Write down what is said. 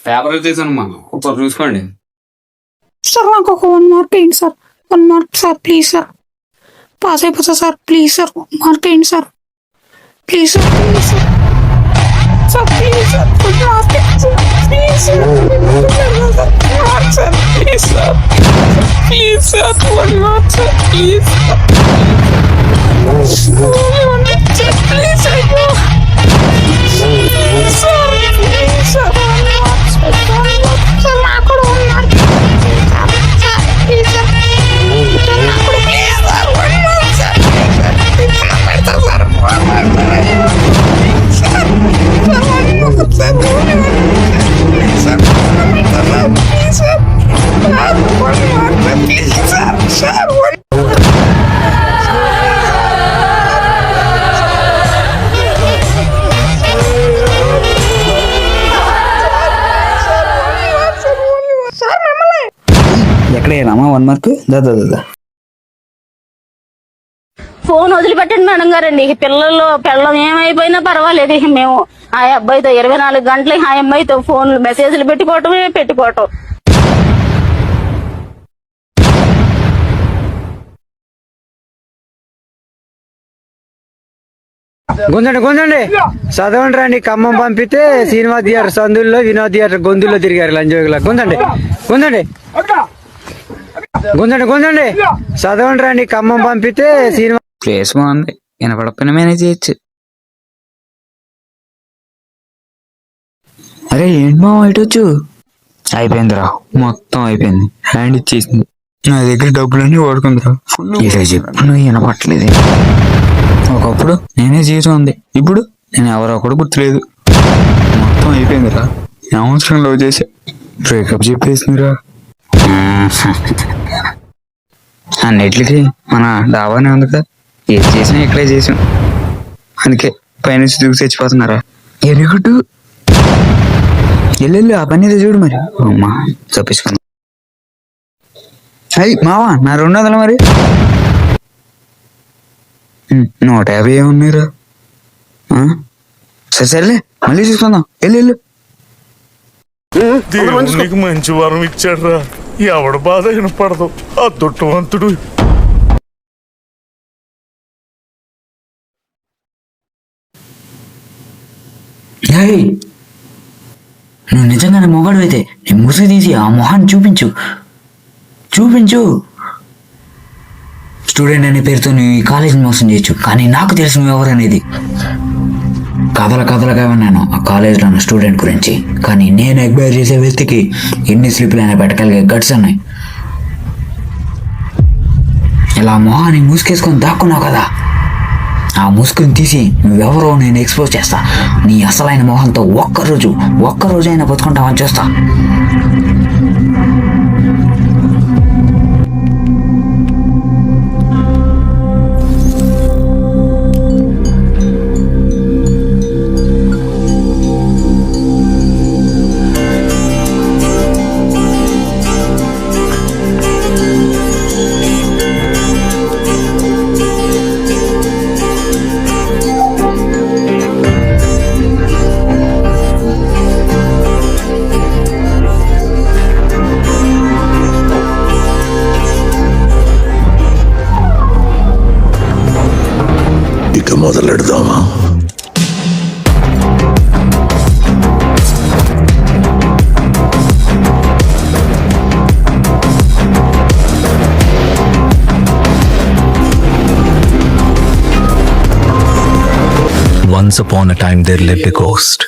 Paper తీసానమ్మా ఒకసారి చూసుకోండి. Sir నాకు ఒక 1 మార్క్ ఏంటి sir? 1 mark sir, please sir. Pass అయిపోతా సార్, ప్లీజ్ సార్. 1 మార్క్ ఏంటి sir? Please sir, please sir. Sir please sir, 1 mark please sir. Mark sir, please sir. Please sir, 1 mark sir, please sir. Please sir, ఎక్కడేనామా 1 mark? దాదా phone వదిలిపెట్టండి madam గారండి. పిల్లలు ఏమైపోయినా పర్వాలేదు, మేము ఆ అబ్బాయితో 24 గంటలు ఆ అమ్మాయితో ఫోన్ మెసేజ్లు పెట్టుకోవటం. గుంజండి చదవండి రండి. ఖమ్మం పంపితే శ్రీనివాస్ థియేటర్ సందుల్లో, వినోద్ థియేటర్ గొంతుల్లో తిరిగారు లంజోగులా. గుంజండి చదవండి రండి. ఖమ్మం పంపితే శ్రీనివాస్. ప్లేస్ బాగుంది, వినపడకపోయినా మేనేజ్ చేయొచ్చు. అరే ఏంటి మా ఇటొచ్చు? అయిపోయిందిరా, మొత్తం అయిపోయింది. హ్యాండ్ ఇచ్చేసింది. నా దగ్గర డబ్బులన్నీ వాడుకుందిరా. ఈరోజు చెప్పు వినపట్లేదు. ఒకప్పుడు నేనే జీవితం ఉంది, ఇప్పుడు నేను ఎవరో ఒకడు గుర్తులేదు. మొత్తం అయిపోయిందిరా. సంవత్సరం లవ్ చేసా, బ్రేకప్ చెప్పేసిందిరా. అన్నిటికి మన డాబానే ఉంది కదా, ఏది చేసినా ఇక్కడే చేసాం. అందుకే పైనుంచి దూకి చచ్చిపోతున్నారా? ఎరుగుట్టు వెళ్ళు, ఆ పని ఏదో చూడు మరి. అమ్మా తప్పించుకున్నా. అయ్యి మావా, నా 200 మరి 150 ఏమున్నాయిరా? సరేలే, మళ్ళీ చూసుకుందాం. వెళ్ళు. దేవునికి మంచి వరం ఇచ్చాడ్రా, ఎవడు బాధ వినపడదు. ఆ దుట్టవంతుడు నువ్వు నిజంగానే మొగాడు అయితే నీ ముసుగు తీసి ఆ మొహాన్ని చూపించు. స్టూడెంట్ అనే పేరుతో నువ్వు ఈ కాలేజీని మోసం చేయొచ్చు, కానీ నాకు తెలుసు నువ్వు ఎవరనేది. కథలుగా విన్నాను ఆ కాలేజీలో ఉన్న స్టూడెంట్ గురించి, కానీ నేను ఎగ్బైర్ చేసే వ్యక్తికి ఎన్ని స్లిప్లు అయినా పెట్టగలిగే గట్స్ ఉన్నాయి. ఇలా మొహాన్ని ముసుకేసుకొని దాక్కున్నావు కదా, ఆ ముసుగుని తీసి నువ్వెవరో నేను ఎక్స్పోజ్ చేస్తా. నీ అసలైన మొహంతో ఒక్కరోజు అయినా బతుకుంటామని చూస్తా. ఇక మొదలెడదామా? Once upon a time there lived a ghost.